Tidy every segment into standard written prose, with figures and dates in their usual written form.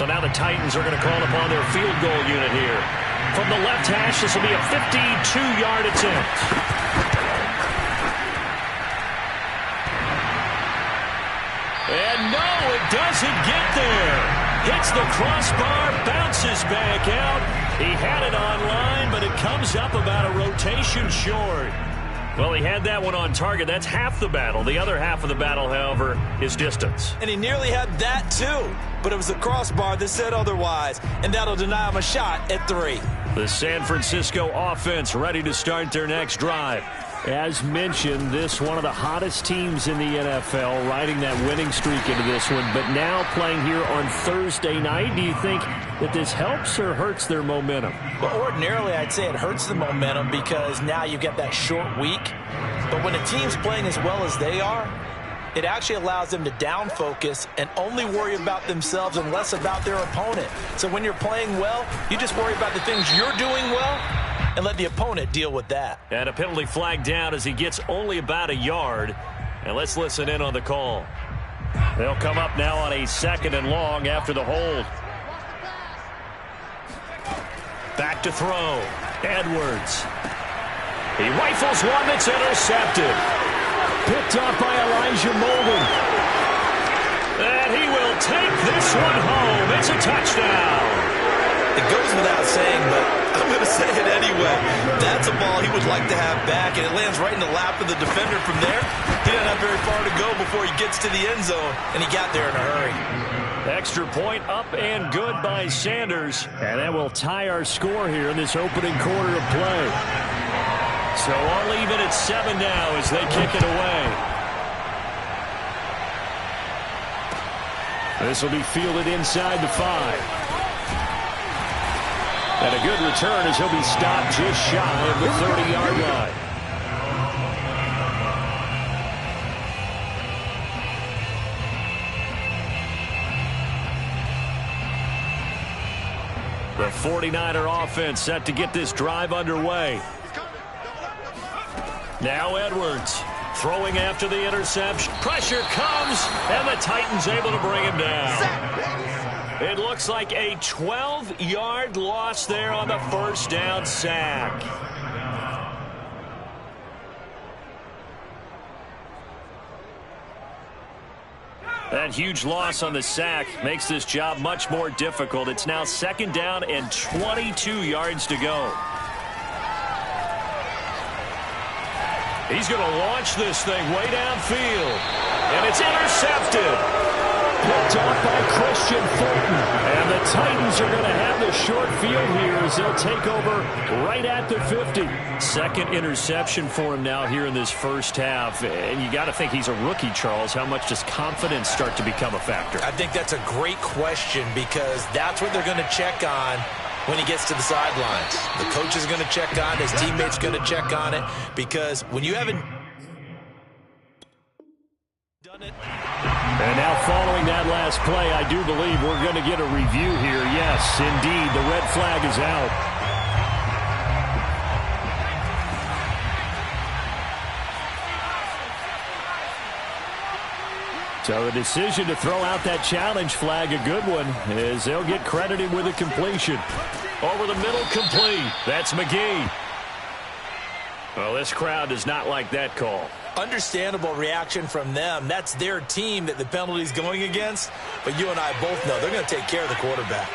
So now the Titans are going to call upon their field goal unit here. From the left hash, this will be a 52-yard attempt. And no, it doesn't get there. Hits the crossbar, bounces back out. He had it on line, but it comes up about a rotation short. Well, he had that one on target. That's half the battle. The other half of the battle, however, is distance. And he nearly had that, too. But it was the crossbar that said otherwise, and that'll deny him a shot at 3. The San Francisco offense ready to start their next drive. As mentioned, this one of the hottest teams in the NFL, riding that winning streak into this one, but now playing here on Thursday night. Do you think that this helps or hurts their momentum? Well, ordinarily, I'd say it hurts the momentum because now you get that short week. But when a team's playing as well as they are, it actually allows them to down focus and only worry about themselves and less about their opponent. So when you're playing well, you just worry about the things you're doing well and let the opponent deal with that. And a penalty flag down as he gets only about a yard. And let's listen in on the call. They'll come up now on a 2nd and long after the hold. Back to throw. Edwards. He rifles one that's intercepted. Picked off by Elijah Molden. And he will take this one home. It's a touchdown. It goes without saying, but I'm going to say it anyway. That's a ball he would like to have back, and it lands right in the lap of the defender from there. He doesn't have very far to go before he gets to the end zone, and he got there in a hurry. Extra point up and good by Sanders. And that will tie our score here in this opening quarter of play. So all even at 7 now as they kick it away. This will be fielded inside the 5. And a good return as he'll be stopped just shy of the 30-yard line. The 49er offense set to get this drive underway. Now Edwards throwing after the interception. Pressure comes, and the Titans able to bring him down. It looks like a 12-yard loss there on the first down sack. That huge loss on the sack makes this job much more difficult. It's now 2nd down and 22 yards to go. He's going to launch this thing way downfield. And it's intercepted. Picked off by Christian Fulton. And the Titans are going to have the short field here as they'll take over right at the 50. Second interception for him now here in this first half. And you got to think he's a rookie, Charles. How much does confidence start to become a factor? I think that's a great question because that's what they're going to check on when he gets to the sidelines. The coach is going to check on it. His teammates going to check on it because when you haven't done it. And now following that last play, I do believe we're going to get a review here. Yes, indeed, the red flag is out. So the decision to throw out that challenge flag, a good one, as they'll get credited with a completion. Over the middle, complete. That's McGee. Well, this crowd does not like that call. Understandable reaction from them. That's their team that the penalty's going against. But you and I both know they're going to take care of the quarterback.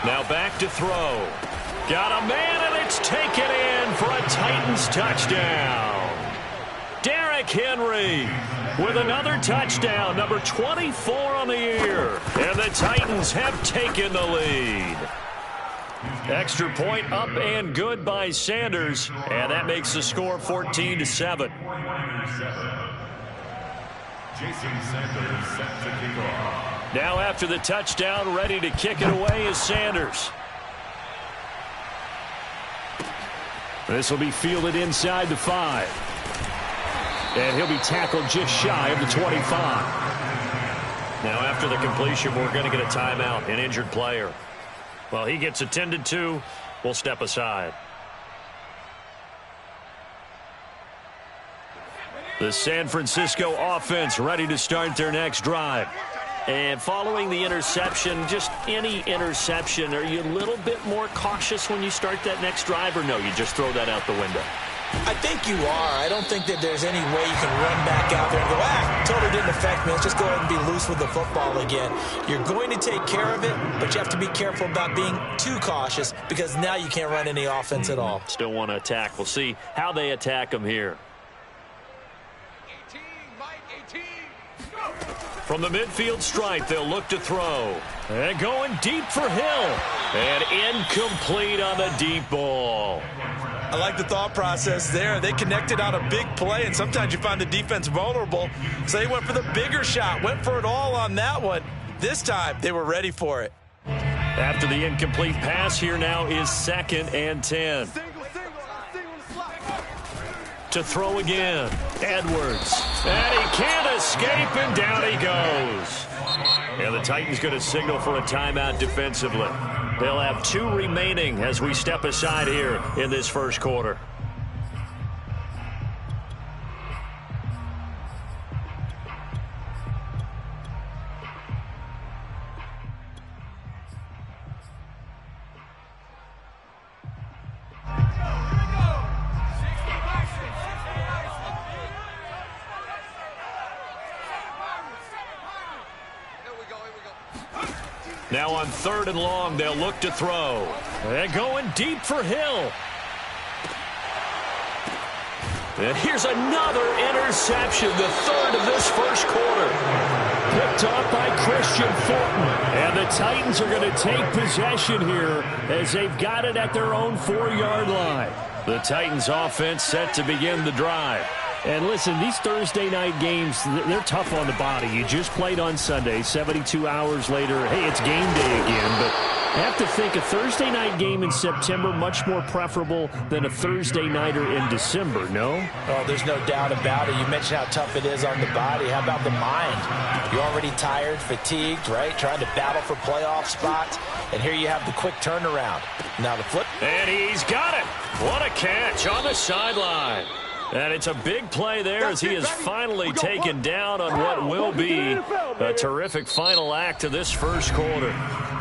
Now back to throw. Got a man, and it's taken in for a Titans touchdown. Derrick Henry with another touchdown, number 24 on the year. And the Titans have taken the lead. Extra point up and good by Sanders. And that makes the score 14-7. Now after the touchdown, ready to kick it away is Sanders. This will be fielded inside the 5. And he'll be tackled just shy of the 25. Now after the completion, we're going to get a timeout, an injured player. Well, he gets attended to. We'll step aside. The San Francisco offense ready to start their next drive. And following the interception, just any interception, are you a little bit more cautious when you start that next drive, or no, you just throw that out the window? I think you are. I don't think that there's any way you can run back out there and go, totally didn't affect me. Let's just go ahead and be loose with the football again. You're going to take care of it, but you have to be careful about being too cautious because now you can't run any offense at all. Still want to attack. We'll see how they attack them here. From the midfield stripe, they'll look to throw. And going deep for Hill. And incomplete on the deep ball. I like the thought process there. They connected on a big play, and sometimes you find the defense vulnerable. So they went for the bigger shot, went for it all on that one. This time, they were ready for it. After the incomplete pass, here now is 2nd and 10. To throw again, Edwards. And he can't escape, and down he goes. And the Titans going to signal for a timeout defensively. They'll have 2 remaining as we step aside here in this first quarter. Now on 3rd and long, they'll look to throw. And going deep for Hill. And here's another interception, the 3rd of this first quarter. Picked off by Christian Thornton. And the Titans are going to take possession here as they've got it at their own 4-yard line. The Titans offense set to begin the drive. And listen, these Thursday night games, they're tough on the body. You just played on Sunday, 72 hours later, hey, it's game day again. But I have to think a Thursday night game in September much more preferable than a Thursday nighter in December, no? Oh, there's no doubt about it. You mentioned how tough it is on the body. How about the mind? You're already tired, fatigued, right? Trying to battle for playoff spots. And here you have the quick turnaround. Now the flip. And he's got it. What a catch on the sideline. And it's a big play there as he is finally taken down on what will be a terrific final act of this first quarter.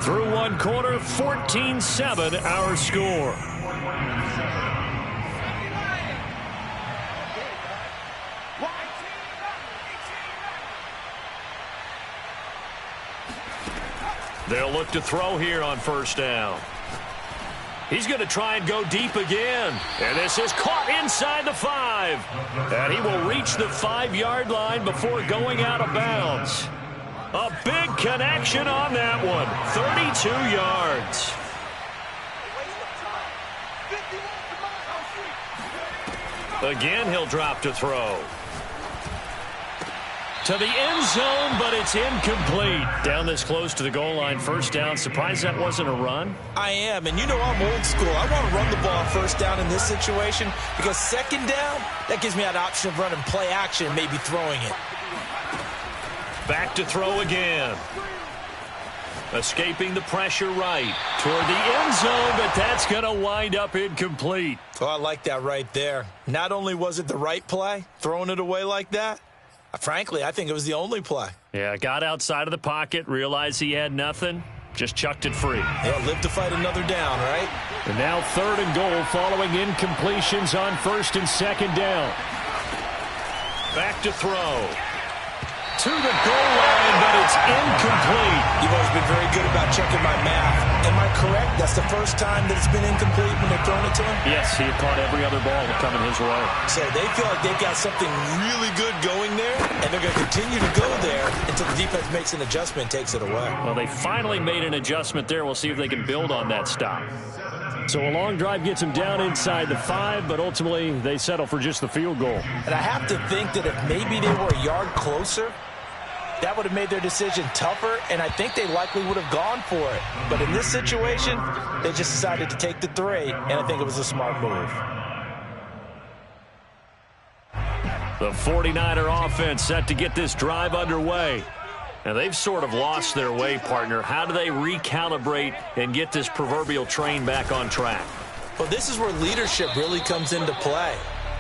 Through one quarter, 14-7 our score. They'll look to throw here on 1st down. He's going to try and go deep again. And this is caught inside the 5. And he will reach the 5-yard line before going out of bounds. A big connection on that one. 32 yards. Again, he'll drop to throw. To the end zone, but it's incomplete. Down this close to the goal line, 1st down. Surprised that wasn't a run? I am, and you know I'm old school. I want to run the ball on 1st down in this situation because 2nd down, that gives me that option of running play action and maybe throwing it. Back to throw again. Escaping the pressure right toward the end zone, but that's going to wind up incomplete. Oh, I like that right there. Not only was it the right play, throwing it away like that, frankly, I think it was the only play. Yeah, got outside of the pocket, realized he had nothing, just chucked it free. Yeah, live to fight another down, right? And now 3rd and goal following incompletions on 1st and 2nd down. Back to throw. To the goal line, but it's incomplete. You've always been very good about checking my math. Am I correct? That's the first time that it's been incomplete when they've thrown it to him? Yes, he had caught every other ball coming his way. So they feel like they've got something really good going there, and they're going to continue to go there until the defense makes an adjustment and takes it away. Well, they finally made an adjustment there. We'll see if they can build on that stop. So a long drive gets them down inside the 5, but ultimately they settle for just the field goal. And I have to think that if maybe they were a yard closer, that would have made their decision tougher, and I think they likely would have gone for it. But in this situation, they just decided to take the 3, and I think it was a smart move. The 49er offense set to get this drive underway. And they've sort of lost their way, partner. How do they recalibrate and get this proverbial train back on track? Well, this is where leadership really comes into play.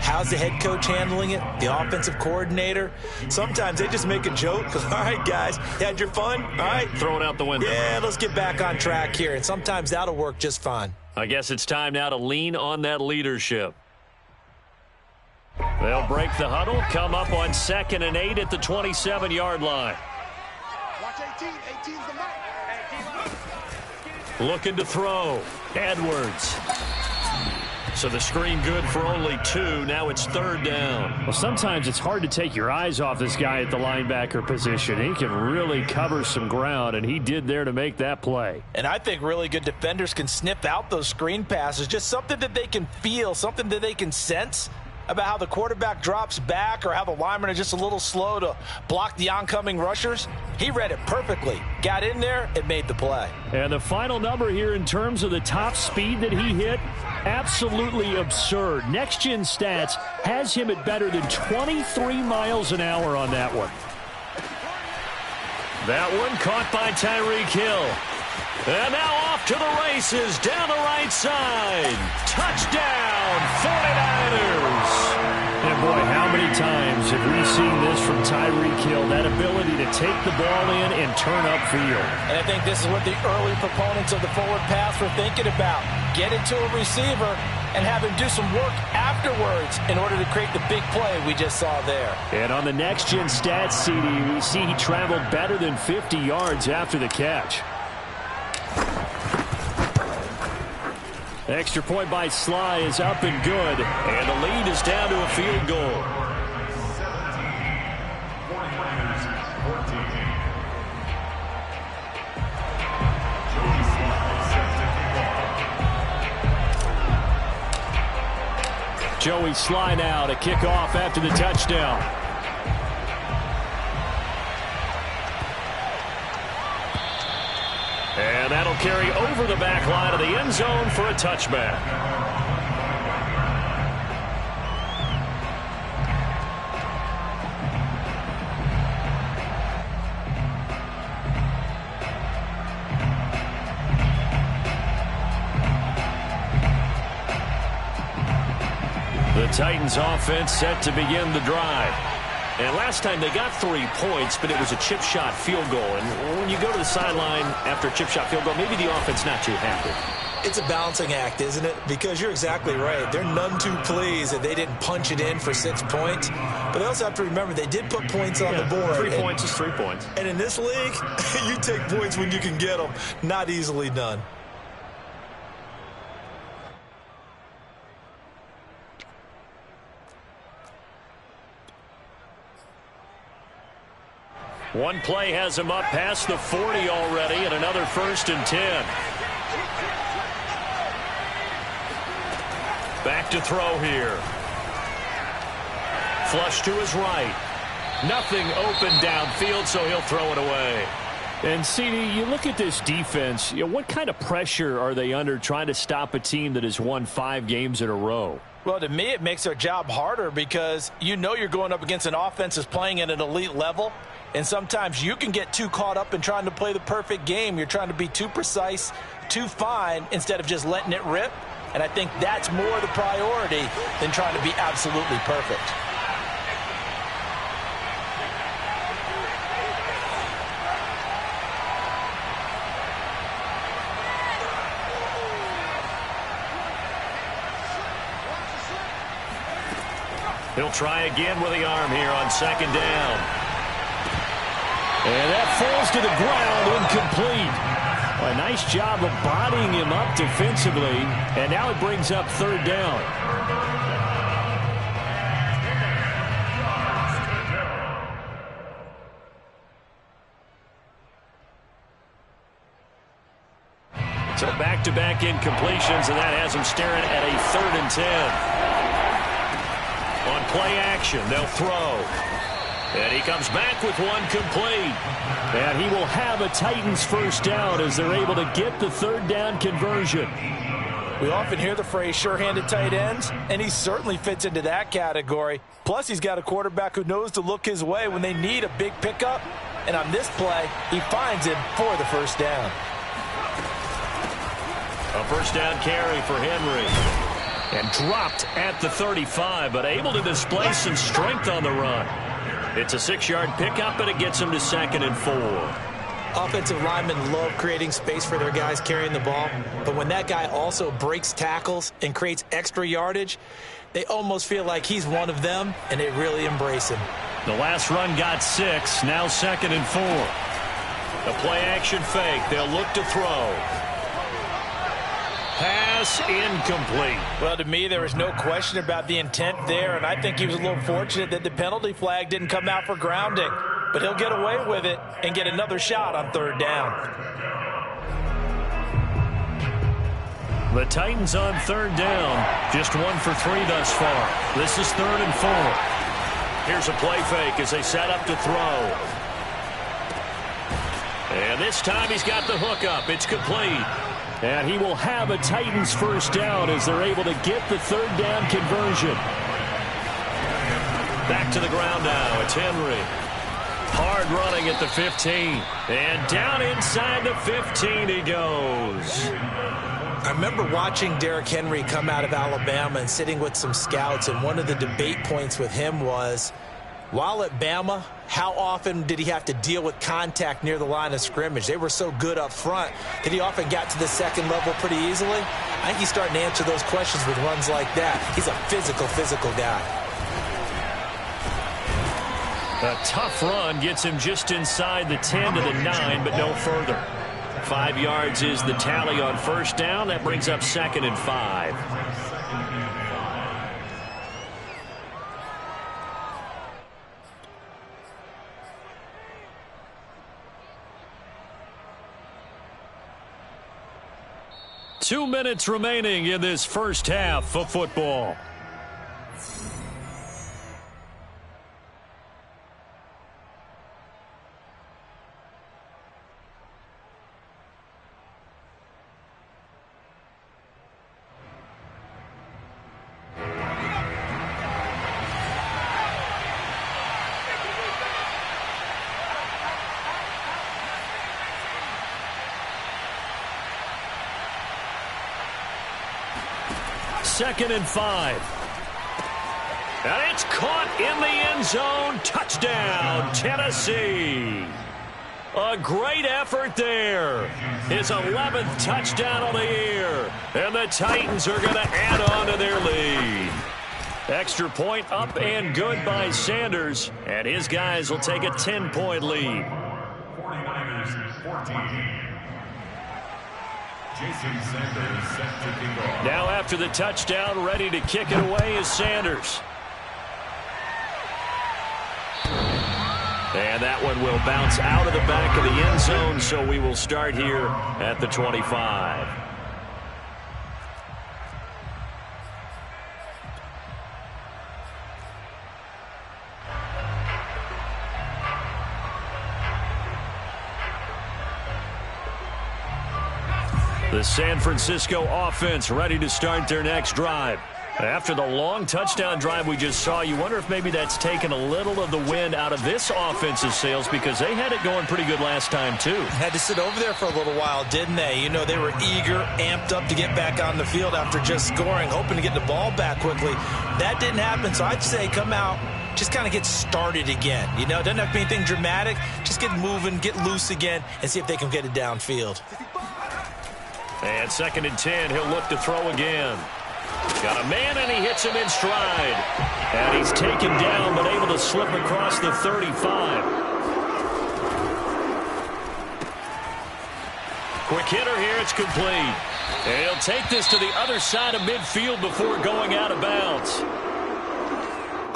How's the head coach handling it? The offensive coordinator? Sometimes they just make a joke. All right, guys, you had your fun? All right. Throw it out the window. Yeah, let's get back on track here. And sometimes that'll work just fine. I guess it's time now to lean on that leadership. They'll break the huddle, come up on 2nd and 8 at the 27-yard line. Watch 18. 18's the mark. Looking to throw. Edwards. So the screen good for only 2. Now it's 3rd down. Well, sometimes it's hard to take your eyes off this guy at the linebacker position. He can really cover some ground, and he did there to make that play. And I think really good defenders can sniff out those screen passes, just something that they can feel, something that they can sense about how the quarterback drops back or how the linemen are just a little slow to block the oncoming rushers. He read it perfectly. Got in there and made the play. And the final number here in terms of the top speed that he hit, absolutely absurd. Next Gen Stats has him at better than 23 miles an hour on that one. That one caught by Tyreek Hill. And now off to the races down the right side. Touchdown, 49ers. And boy, how many times have we seen this from Tyreek Hill, that ability to take the ball in and turn upfield. And I think this is what the early proponents of the forward pass were thinking about. Get it to a receiver and have him do some work afterwards in order to create the big play we just saw there. And on the Next Gen Stats CD, we see he traveled better than 50 yards after the catch. Extra point by Sly is up and good. And the lead is down to a field goal. Joey Sly now to kick off after the touchdown. And that'll carry over the back line of the end zone for a touchback. The Titans offense set to begin the drive. And last time they got 3 points, but it was a chip shot field goal. And when you go to the sideline after a chip shot field goal, maybe the offense not too happy. It's a balancing act, isn't it? Because you're exactly right. They're none too pleased that they didn't punch it in for 6 points. But they also have to remember they did put points on the board. 3 points is 3 points. And in this league, you take points when you can get them. Not easily done. One play has him up past the 40 already, and another 1st and 10. Back to throw here. Flush to his right. Nothing open downfield, so he'll throw it away. And, CD, you look at this defense, what kind of pressure are they under trying to stop a team that has won 5 games in a row? Well, to me, it makes their job harder because you know you're going up against an offense that's playing at an elite level. And sometimes you can get too caught up in trying to play the perfect game. You're trying to be too precise, too fine, instead of just letting it rip. And I think that's more the priority than trying to be absolutely perfect. He'll try again with the arm here on 2nd down. And that falls to the ground, incomplete. Well, a nice job of bodying him up defensively, and now it brings up 3rd down. So back-to-back incompletions, and that has him staring at a 3rd and 10. On play action, they'll throw. And he comes back with one complete. And he will have a Titans 1st down as they're able to get the 3rd down conversion. We often hear the phrase sure-handed tight ends, and he certainly fits into that category. Plus, he's got a quarterback who knows to look his way when they need a big pickup. And on this play, he finds him for the 1st down. A 1st down carry for Henry. And dropped at the 35, but able to display some strength on the run. It's a 6-yard pickup, and it gets him to 2nd and 4. Offensive linemen love creating space for their guys carrying the ball, but when that guy also breaks tackles and creates extra yardage, they almost feel like he's one of them, and they really embrace him. The last run got 6, now 2nd and 4. The play-action fake, they'll look to throw. Pass incomplete. Well, to me, there was no question about the intent there, and I think he was a little fortunate that the penalty flag didn't come out for grounding. But he'll get away with it and get another shot on 3rd down. The Titans on 3rd down. Just 1 for 3 thus far. This is 3rd and 4. Here's a play fake as they set up to throw. And this time he's got the hook up. It's complete. And he will have a Titans first down as they're able to get the 3rd down conversion. Back to the ground now. It's Henry. Hard running at the 15. And down inside the 15 he goes. I remember watching Derrick Henry come out of Alabama and sitting with some scouts, and one of the debate points with him was, while at Bama, how often did he have to deal with contact near the line of scrimmage? They were so good up front that he often got to the 2nd level pretty easily. I think he's starting to answer those questions with runs like that. He's a physical guy. A tough run gets him just inside the 10 to the 9, but no further. 5 yards is the tally on first down. That brings up 2nd and 5. Two minutes remaining in this first half of football. Second and 5. And it's caught in the end zone. Touchdown, Tennessee. A great effort there. His 11th touchdown on the year. And the Titans are going to add on to their lead. Extra point up and good by Sanders. And his guys will take a 10-point lead. 49ers 14. Now after the touchdown, ready to kick it away is Sanders. And that one will bounce out of the back of the end zone, so we will start here at the 25. The San Francisco offense ready to start their next drive. After the long touchdown drive we just saw, you wonder if maybe that's taken a little of the wind out of this offense's sails, because they had it going pretty good last time too. Had to sit over there for a little while, didn't they? You know, they were eager, amped up to get back on the field after just scoring, hoping to get the ball back quickly. That didn't happen, so I'd say come out, just kind of get started again. You know, it doesn't have to be anything dramatic. Just get moving, get loose again, and see if they can get it downfield. And 2nd and 10, he'll look to throw again. Got a man, and he hits him in stride. And he's taken down, but able to slip across the 35. Quick hitter here, it's complete. And he'll take this to the other side of midfield before going out of bounds.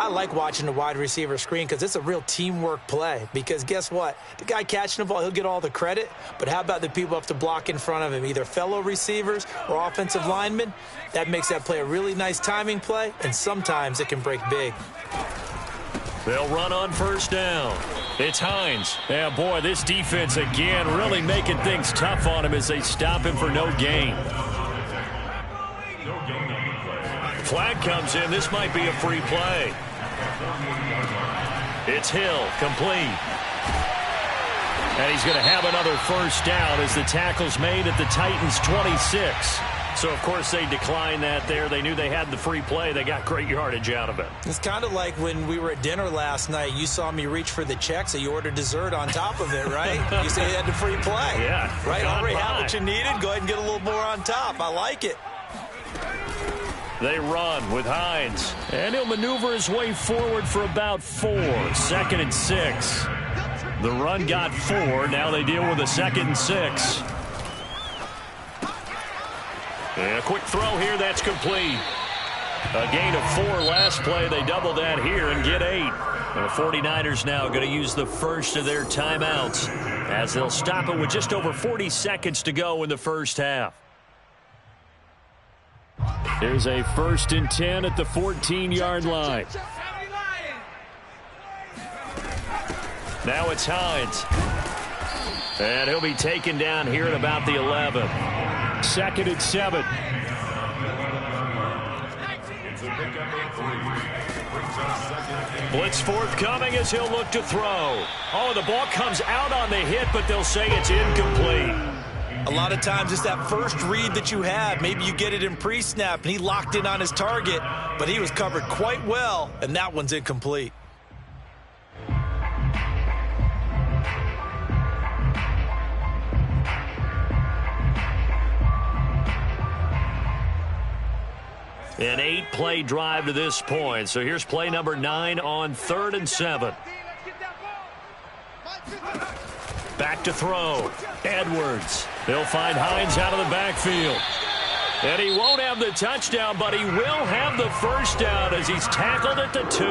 I like watching the wide receiver screen because it's a real teamwork play. Because guess what? The guy catching the ball, he'll get all the credit. But how about the people up to block in front of him, either fellow receivers or offensive linemen? That makes that play a really nice timing play, and sometimes it can break big. They'll run on first down. It's Hines. Yeah, boy, this defense again really making things tough on him as they stop him for no gain. Flag comes in. This might be a free play. It's Hill, complete. And he's going to have another first down as the tackle's made at the Titans' 26. So, of course, they declined that there. They knew they had the free play. They got great yardage out of it. It's kind of like when we were at dinner last night. You saw me reach for the check, so you ordered dessert on top of it, right? You said you had the free play. Yeah. Right? Already had what you needed. Go ahead and get a little more on top. I like it. They run with Hines. And he'll maneuver his way forward for about 4. 2nd and 6. The run got 4. Now they deal with a 2nd and 6. And a quick throw here. That's complete. A gain of 4 last play. They double that here and get 8. And the 49ers now going to use the first of their timeouts as they'll stop it with just over 40 seconds to go in the first half. Here's a 1st and 10 at the 14-yard line. Now it's Hines. And he'll be taken down here at about the 11. 2nd and 7. Blitz forthcoming as he'll look to throw. Oh, the ball comes out on the hit, but they'll say it's incomplete. A lot of times it's that first read that you have. Maybe you get it in pre-snap, and he locked in on his target, but he was covered quite well, and that one's incomplete. An 8-play drive to this point. So here's play number 9 on 3rd and 7. Back to throw. Edwards. They'll find Hines out of the backfield. And he won't have the touchdown, but he will have the first down as he's tackled at the 2.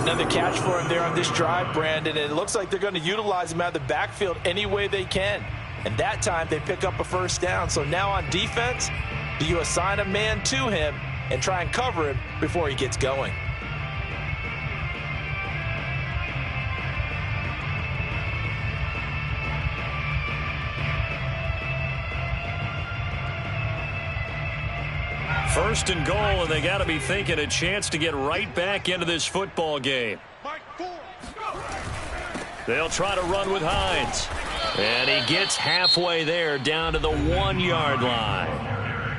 Another catch for him there on this drive, Brandon. And it looks like they're going to utilize him out of the backfield any way they can. And that time they pick up a first down. So now on defense, do you assign a man to him and try and cover him before he gets going? First and goal, and they got to be thinking a chance to get right back into this football game. They'll try to run with Hines. And he gets halfway there down to the 1-yard line.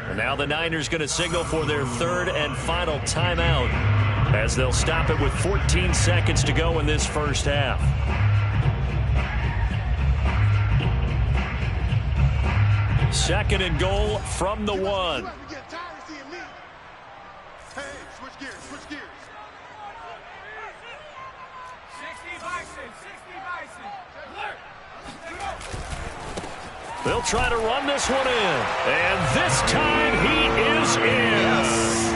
And now the Niners going to signal for their 3rd and final timeout as they'll stop it with 14 seconds to go in this first half. Second and goal from the 1. They'll try to run this one in. And this time he is in. Yes.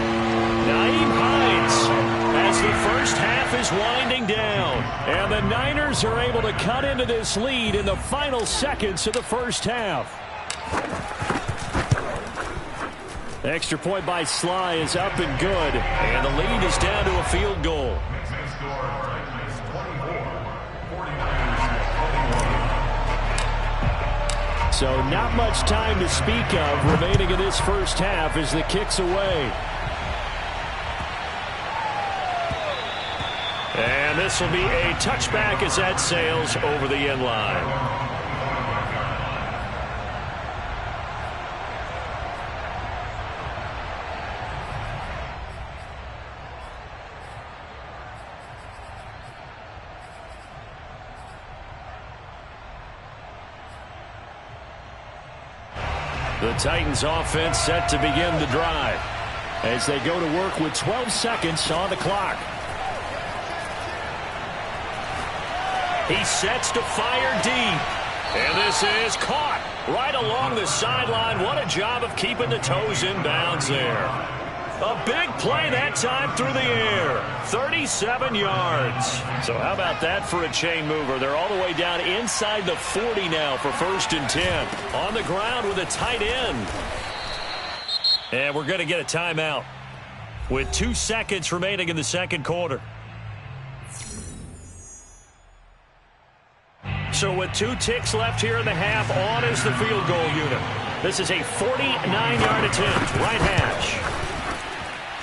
Nyheim Hines as the first half is winding down. And the Niners are able to cut into this lead in the final seconds of the first half. Extra point by Sly is up and good. And the lead is down to a field goal. So not much time to speak of remaining in this first half as the kick's away. And this will be a touchback as that sails over the end line. The Titans offense set to begin the drive as they go to work with 12 seconds on the clock. He sets to fire deep. And this is caught right along the sideline. What a job of keeping the toes in bounds there. A big play that time through the air. 37 yards. So how about that for a chain mover? They're all the way down inside the 40 now for 1st and 10. On the ground with a tight end. And we're going to get a timeout with 2 seconds remaining in the second quarter. So with 2 ticks left here in the half, on is the field goal unit. This is a 49-yard attempt, right hash.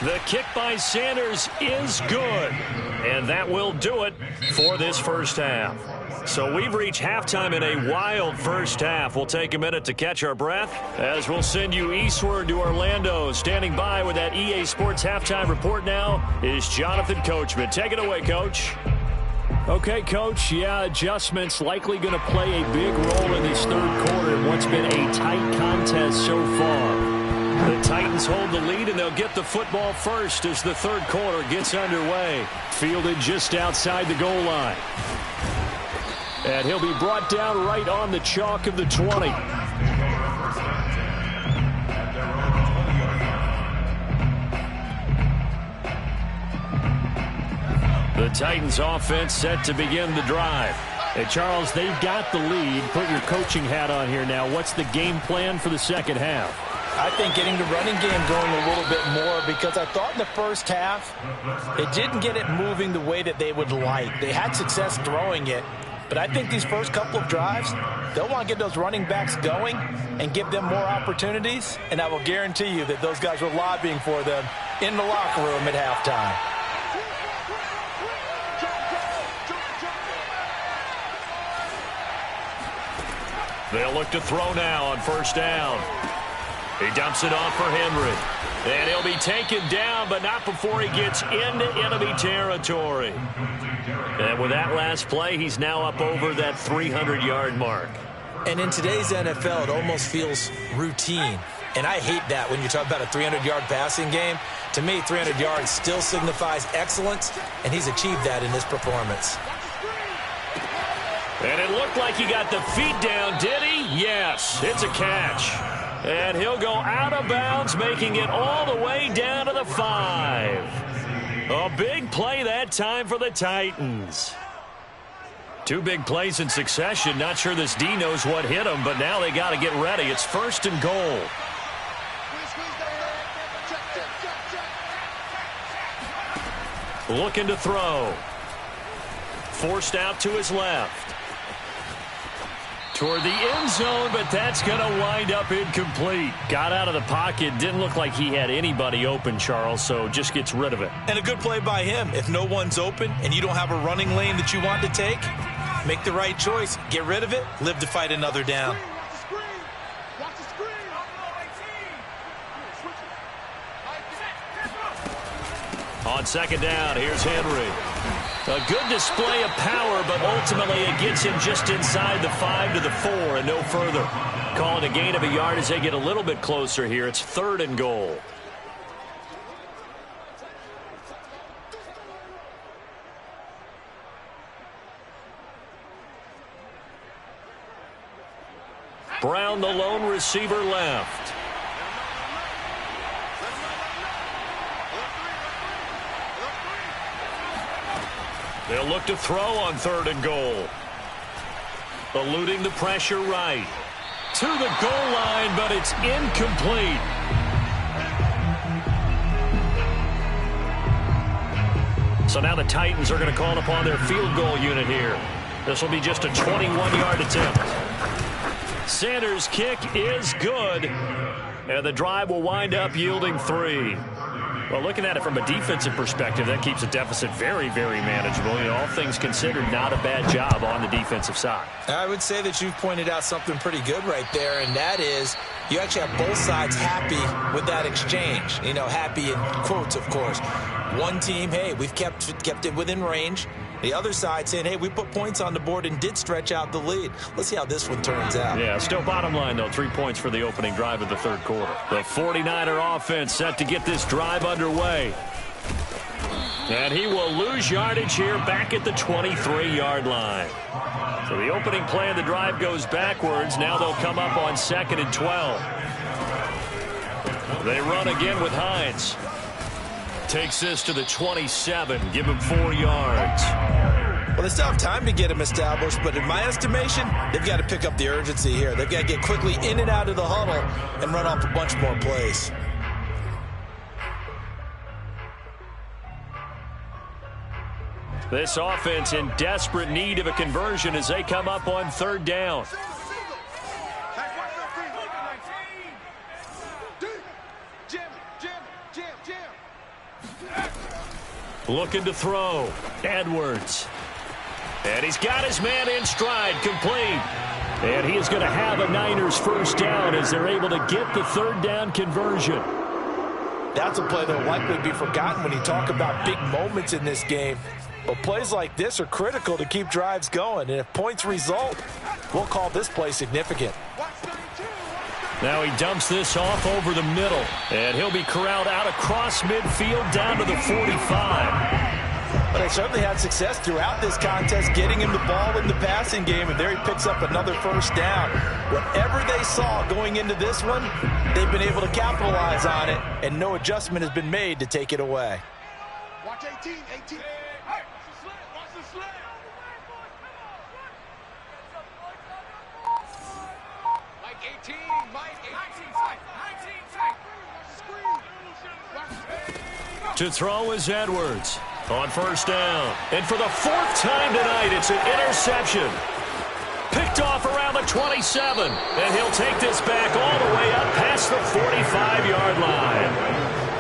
The kick by Sanders is good. And that will do it for this first half. So we've reached halftime in a wild first half. We'll take a minute to catch our breath as we'll send you eastward to Orlando. Standing by with that EA Sports halftime report now is Jonathan Coachman. Take it away, Coach. Okay, Coach. Yeah, adjustments likely going to play a big role in this third quarter in what's been a tight contest so far. The Titans hold the lead, and they'll get the football first as the third quarter gets underway. Fielded just outside the goal line. And he'll be brought down right on the chalk of the 20. The Titans offense set to begin the drive. Hey, Charles, they've got the lead. Put your coaching hat on here now. What's the game plan for the second half? I think getting the running game going a little bit more, because I thought in the first half it didn't get it moving the way that they would like. They had success throwing it, but I think these first couple of drives, they'll want to get those running backs going and give them more opportunities, and I will guarantee you that those guys were lobbying for them in the locker room at halftime. They'll look to throw now on first down. He dumps it off for Henry. And he'll be taken down, but not before he gets into enemy territory. And with that last play, he's now up over that 300-yard mark. And in today's NFL, it almost feels routine. And I hate that when you talk about a 300-yard passing game. To me, 300 yards still signifies excellence, and he's achieved that in this performance. And it looked like he got the feet down, did he? Yes, it's a catch. And he'll go out of bounds, making it all the way down to the 5. A big play that time for the Titans. Two big plays in succession. Not sure this D knows what hit him, but now they got to get ready. It's first and goal. Looking to throw. Forced out to his left. Toward the end zone, but that's going to wind up incomplete. Got out of the pocket. Didn't look like he had anybody open, Charles, so just gets rid of it. And a good play by him. If no one's open and you don't have a running lane that you want to take, make the right choice. Get rid of it. Live to fight another down. On second down, here's Henry. A good display of power, but ultimately it gets him just inside the 5 to the 4 and no further. Calling a gain of a yard as they get a little bit closer here. It's third and goal. Brown, the lone receiver, left. They'll look to throw on third and goal. Eluding the pressure right. To the goal line, but it's incomplete. So now the Titans are going to call upon their field goal unit here. This will be just a 21-yard attempt. Sanders' kick is good. And the drive will wind up yielding 3. Well, looking at it from a defensive perspective, that keeps the deficit very, very manageable. You know, all things considered, not a bad job on the defensive side. I would say that you've pointed out something pretty good right there, and that is you actually have both sides happy with that exchange. You know, happy in quotes, of course. One team, hey, we've kept it within range. The other side saying, hey, we put points on the board and did stretch out the lead. Let's see how this one turns out. Yeah, still bottom line, though, 3 points for the opening drive of the third quarter. The 49er offense set to get this drive underway. And he will lose yardage here back at the 23-yard line. So the opening play of the drive goes backwards. Now they'll come up on 2nd and 12. They run again with Hines. Takes this to the 27. Give him 4 yards. Well, they still have time to get him established, but in my estimation, they've got to pick up the urgency here. They've got to get quickly in and out of the huddle and run off a bunch more plays. This offense in desperate need of a conversion as they come up on third down. Looking to throw. Edwards. And he's got his man in stride, complete. And he is going to have a Niners first down as they're able to get the third down conversion. That's a play that will likely be forgotten when you talk about big moments in this game. But plays like this are critical to keep drives going. And if points result, we'll call this play significant. Now he dumps this off over the middle. And he'll be corralled out across midfield down to the 45. But they certainly had success throughout this contest getting him the ball in the passing game, and there he picks up another first down. Whatever they saw going into this one, they've been able to capitalize on it, and no adjustment has been made to take it away. Watch 18, 18. Hey, watch the slit. Mike 18, Mike 18. To throw is Edwards. On first down. And for the fourth time tonight, it's an interception. Picked off around the 27. And he'll take this back all the way up past the 45-yard line.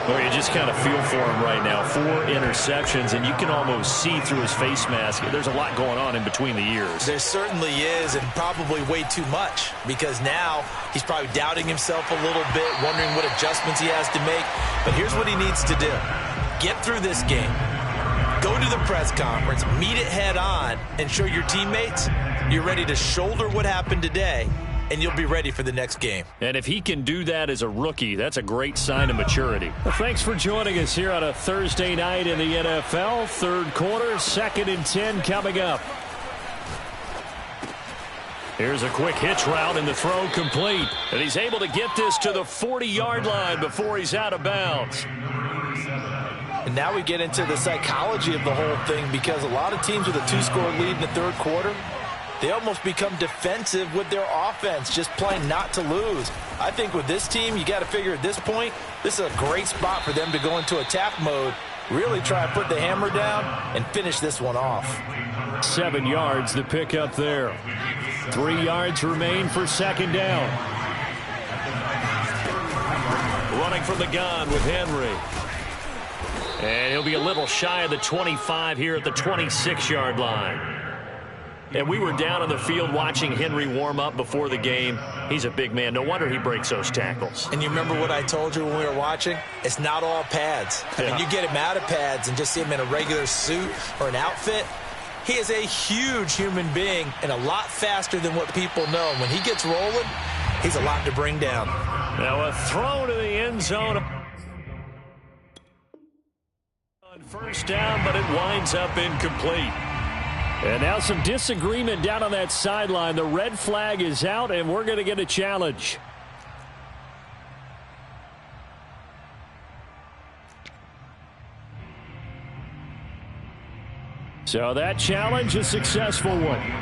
Well, you just kind of feel for him right now. 4 interceptions, and you can almost see through his face mask. There's a lot going on in between the ears. There certainly is, and probably way too much, because now he's probably doubting himself a little bit, wondering what adjustments he has to make. But here's what he needs to do. Get through this game. Go to the press conference, meet it head on, and show your teammates you're ready to shoulder what happened today, and you'll be ready for the next game. And if he can do that as a rookie, that's a great sign of maturity. Well, thanks for joining us here on a Thursday night in the NFL. Third quarter, 2nd and 10 coming up. Here's a quick hitch route, and the throw complete. And he's able to get this to the 40-yard line before he's out of bounds. And now we get into the psychology of the whole thing, because a lot of teams with a 2-score lead in the third quarter, they almost become defensive with their offense, just playing not to lose. I think with this team, you got to figure at this point, this is a great spot for them to go into attack mode, really try and put the hammer down and finish this one off. 7 yards to pick up there. 3 yards remain for second down. Running from the gun with Henry. And he'll be a little shy of the 25 here at the 26-yard line. And we were down on the field watching Henry warm up before the game. He's a big man. No wonder he breaks those tackles. And you remember what I told you when we were watching? It's not all pads. I mean, you get him out of pads and just see him in a regular suit or an outfit. He is a huge human being and a lot faster than what people know. And when he gets rolling, he's a lot to bring down. Now a throw to the end zone. First down, but it winds up incomplete. And now some disagreement down on that sideline. The red flag is out, and we're going to get a challenge. So that challenge, a successful one.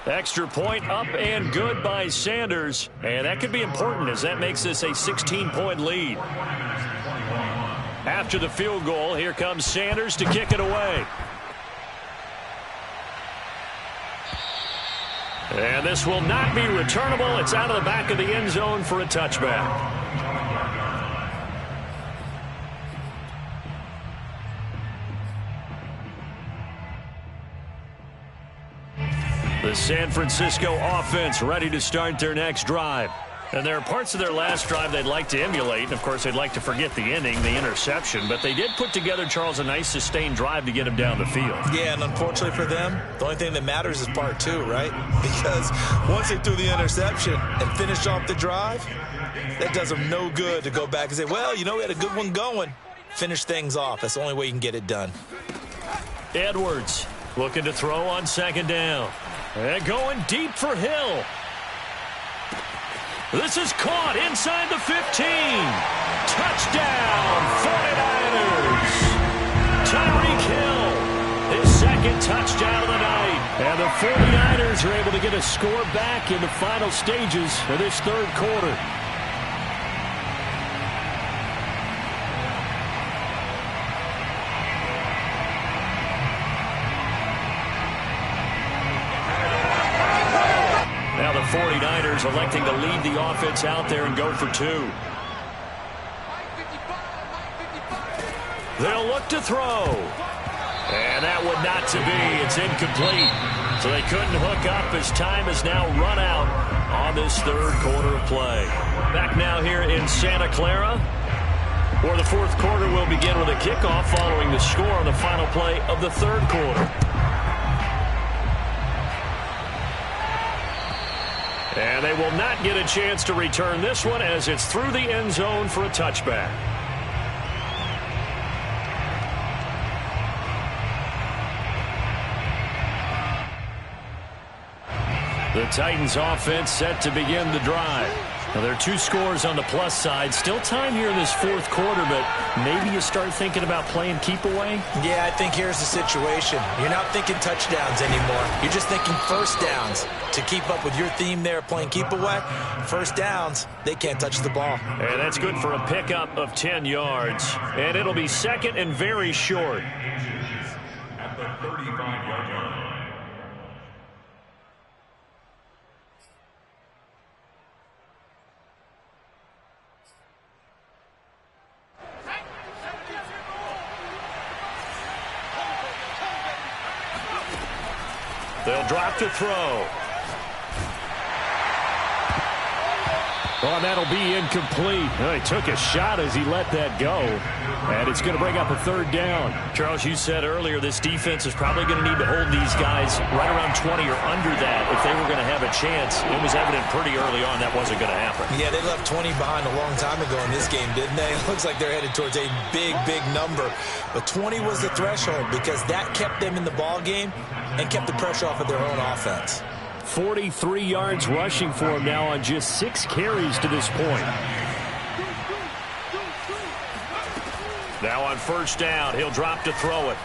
Extra point up and good by Sanders. And that could be important as that makes this a 16-point lead. After the field goal, here comes Sanders to kick it away. And this will not be returnable. It's out of the back of the end zone for a touchback. The San Francisco offense ready to start their next drive. And there are parts of their last drive they'd like to emulate. And, of course, they'd like to forget the ending, the interception. But they did put together, Charles, a nice sustained drive to get him down the field. Yeah, and unfortunately for them, the only thing that matters is part 2, right? Because once they threw the interception and finished off the drive, that does them no good to go back and say, well, you know, we had a good one going. Finish things off. That's the only way you can get it done. Edwards looking to throw on second down. And going deep for Hill. This is caught inside the 15. Touchdown, 49ers. Tyreek Hill, his second touchdown of the night. And the 49ers are able to get a score back in the final stages of this third quarter. Now the 49ers electing to lead the offense out there and go for 2. They'll look to throw. And that one not to be. It's incomplete. So they couldn't hook up as time has now run out on this third quarter of play. Back now here in Santa Clara, where the fourth quarter will begin with a kickoff following the score on the final play of the third quarter. And they will not get a chance to return this one as it's through the end zone for a touchback. The Titans offense set to begin the drive. Now, there are two scores on the plus side. Still time here in this fourth quarter, but maybe you start thinking about playing keep away? Yeah, I think here's the situation. You're not thinking touchdowns anymore. You're just thinking first downs. To keep up with your theme there, playing keep away, first downs, they can't touch the ball. And that's good for a pickup of 10 yards. And it'll be second and very short. At the 35-yard line. They'll drop to throw. Oh, that'll be incomplete. Oh, he took a shot as he let that go. And it's going to bring up a third down. Charles, you said earlier this defense is probably going to need to hold these guys right around 20 or under that if they were going to have a chance. It was evident pretty early on that wasn't going to happen. Yeah, they left 20 behind a long time ago in this game, didn't they? It looks like they're headed towards a big, big number. But 20 was the threshold because that kept them in the ball game and kept the pressure off of their own offense. 43 yards rushing for him now on just 6 carries to this point. Now on first down, he'll drop to throw it.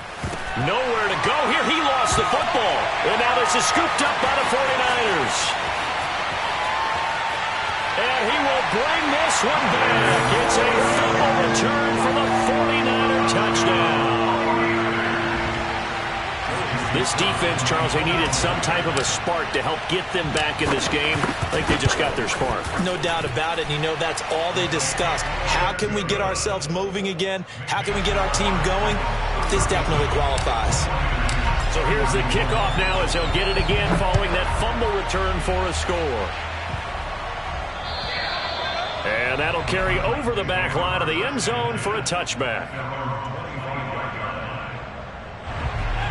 Nowhere to go here. He lost the football. And now this is scooped up by the 49ers. And he will bring this one back. It's a fumble return for the 49er touchdown. This defense, Charles, they needed some type of a spark to help get them back in this game. I think they just got their spark. No doubt about it. And you know, that's all they discussed. How can we get ourselves moving again? How can we get our team going? This definitely qualifies. So here's the kickoff now as they'll get it again following that fumble return for a score. And that'll carry over the back line of the end zone for a touchback.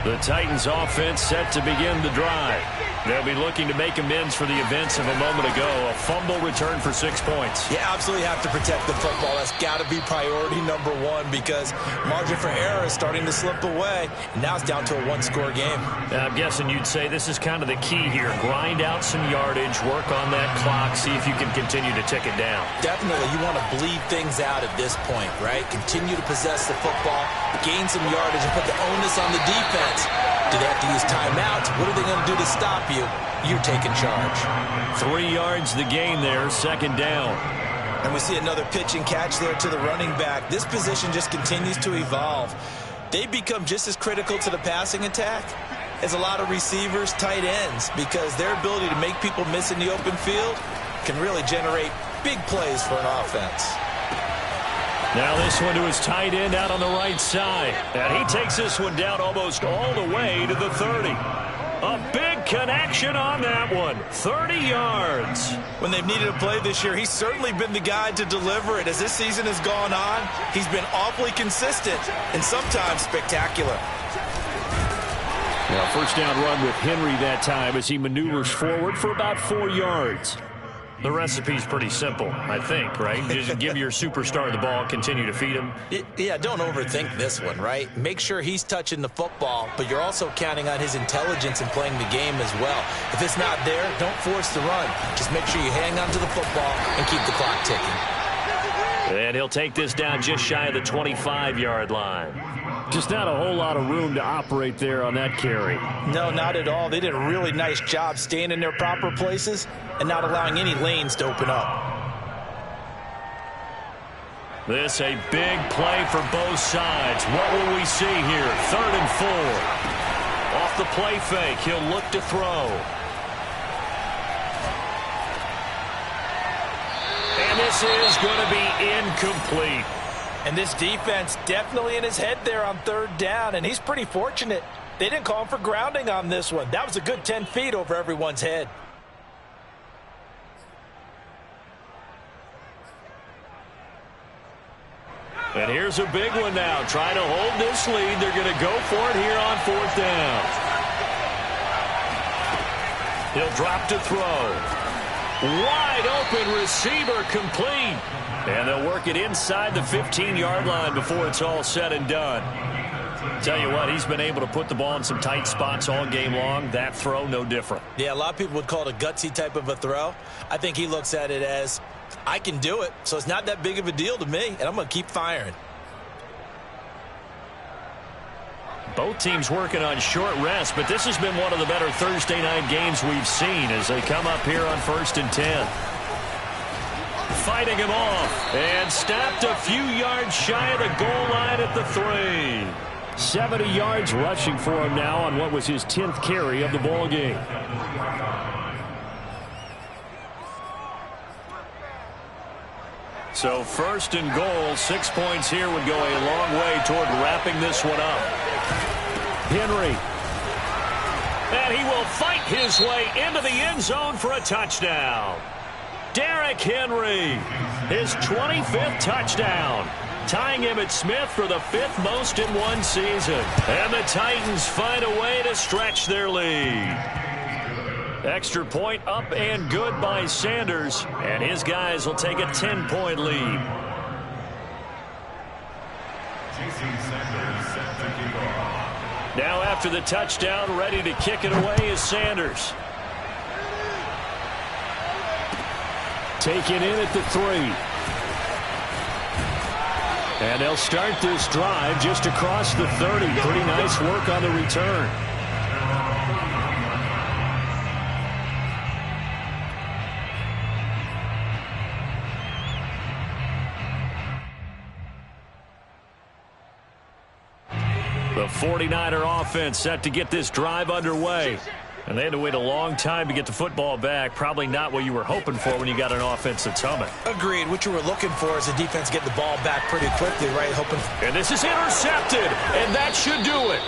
The Titans offense set to begin the drive. They'll be looking to make amends for the events of a moment ago. A fumble return for 6 points. You absolutely have to protect the football. That's got to be priority number one because margin for error is starting to slip away. And now it's down to a one-score game. I'm guessing you'd say this is kind of the key here. Grind out some yardage, work on that clock, see if you can continue to tick it down. Definitely. You want to bleed things out at this point, right? Continue to possess the football, gain some yardage, and put the onus on the defense. Do they have to use timeouts? What are they going to do to stop you? You're taking charge. 3 yards the gain there, second down. And we see another pitch and catch there to the running back. This position just continues to evolve. They become just as critical to the passing attack as a lot of receivers, tight ends, because their ability to make people miss in the open field can really generate big plays for an offense. Now this one to his tight end out on the right side. And he takes this one down almost all the way to the 30. A big connection on that one. 30 yards. When they've needed a play this year, he's certainly been the guy to deliver it. As this season has gone on, he's been awfully consistent and sometimes spectacular. Now, first down run with Henry that time as he maneuvers forward for about 4 yards. The recipe's pretty simple, I think, right? Just give your superstar the ball, continue to feed him. Yeah, don't overthink this one, right? Make sure he's touching the football, but you're also counting on his intelligence in playing the game as well. If it's not there, don't force the run. Just make sure you hang on to the football and keep the clock ticking. And he'll take this down just shy of the 25-yard line. Just not a whole lot of room to operate there on that carry. No, not at all. They did a really nice job staying in their proper places and not allowing any lanes to open up. This a big play for both sides. What will we see here? 3rd and 4. Off the play fake, he'll look to throw. And this is going to be incomplete. And this defense definitely in his head there on third down, and he's pretty fortunate. They didn't call him for grounding on this one. That was a good 10 feet over everyone's head. And here's a big one now. Trying to hold this lead. They're going to go for it here on fourth down. He'll drop to throw. Wide open receiver complete. And they'll work it inside the 15-yard line before it's all said and done. Tell you what, he's been able to put the ball in some tight spots all game long. That throw, no different. Yeah, a lot of people would call it a gutsy type of a throw. I think he looks at it as, I can do it, so it's not that big of a deal to me, and I'm going to keep firing. Both teams working on short rest, but this has been one of the better Thursday night games we've seen as they come up here on 1st and 10. Fighting him off and stopped a few yards shy of the goal line at the 3. 70 yards rushing for him now on what was his 10th carry of the ball game. So 1st and goal, 6 points here would go a long way toward wrapping this one up. Henry. And he will fight his way into the end zone for a touchdown. Derrick Henry, his 25th touchdown, tying Emmitt Smith for the 5th most in one season. And the Titans find a way to stretch their lead. Extra point up and good by Sanders, and his guys will take a 10-point lead. Now after the touchdown, ready to kick it away is Sanders. Taken in at the 3. And they'll start this drive just across the 30. Pretty nice work on the return. The 49er offense set to get this drive underway. And they had to wait a long time to get the football back. Probably not what you were hoping for when you got an offense that's humming. Agreed. What you were looking for is the defense get the ball back pretty quickly, right? And this is intercepted, and that should do it.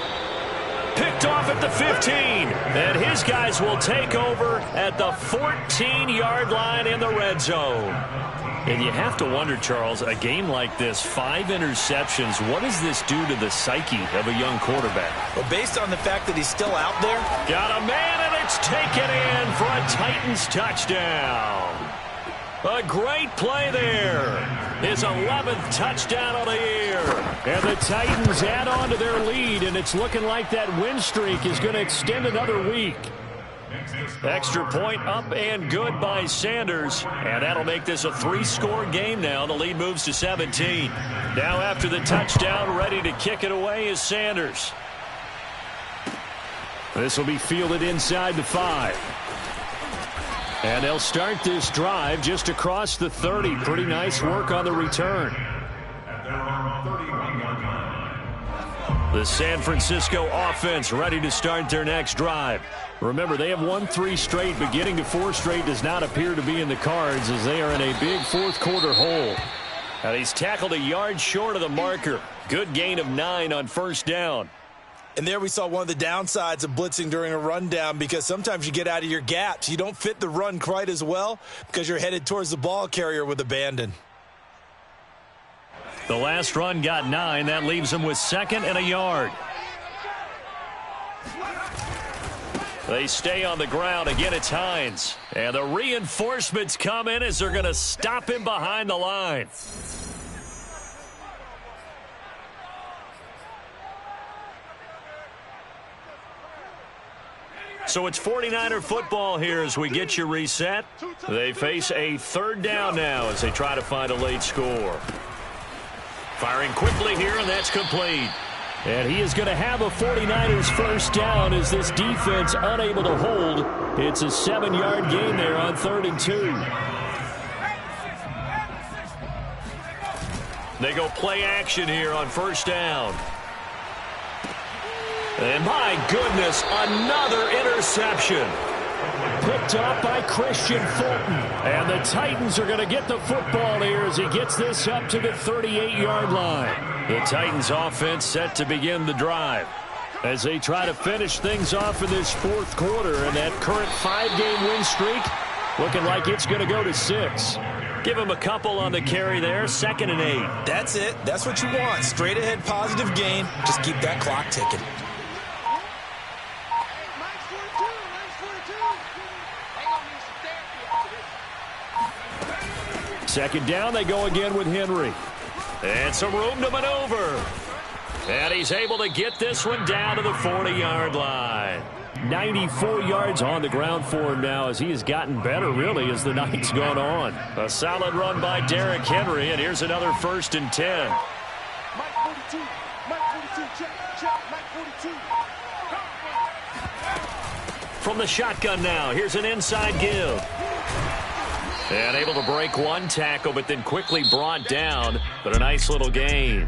Picked off at the 15, and his guys will take over at the 14-yard line in the red zone. And you have to wonder, Charles, a game like this, 5 interceptions, what does this do to the psyche of a young quarterback? Well, based on the fact that he's still out there. Got a man, and it's taken in for a Titans touchdown. A great play there. His 11th touchdown of the year. And the Titans add on to their lead, and it's looking like that win streak is going to extend another week. Extra point up and good by Sanders. And that'll make this a 3-score game now. The lead moves to 17. Now after the touchdown, ready to kick it away is Sanders. This will be fielded inside the 5. And they'll start this drive just across the 30. Pretty nice work on the return. The San Francisco offense ready to start their next drive. Remember, they have won 3 straight, but getting to 4 straight does not appear to be in the cards as they are in a big fourth-quarter hole. And he's tackled a yard short of the marker. Good gain of 9 on first down. And there we saw one of the downsides of blitzing during a rundown, because sometimes you get out of your gaps. You don't fit the run quite as well because you're headed towards the ball carrier with abandon. The last run got 9. That leaves him with 2nd and a yard. They stay on the ground. Again, it's Hines. And the reinforcements come in as they're going to stop him behind the line. So it's 49er football here as we get you reset. They face a 3rd down now as they try to find a late score. Firing quickly here, and that's complete. And he is going to have a 49ers first down as this defense unable to hold. It's a 7-yard gain there on 3rd and 2. They go play action here on first down. And my goodness, another interception. picked up by Christian Fulton. And the Titans are going to get the football here as he gets this up to the 38-yard line. The Titans offense set to begin the drive as they try to finish things off in this fourth quarter. And that current 5-game win streak looking like it's going to go to 6. Give him a couple on the carry there, 2nd and 8. That's it. That's what you want. Straight ahead positive gain. Just keep that clock ticking. Second down, they go again with Henry. And some room to maneuver. And he's able to get this one down to the 40-yard line. 94 yards on the ground for him now as he has gotten better, really, as the night's gone on. A solid run by Derrick Henry, and here's another 1st and 10. Mike 42, Mike 42, check, Mike 42. From the shotgun now, here's an inside give. And able to break one tackle, but then quickly brought down. But a nice little gain.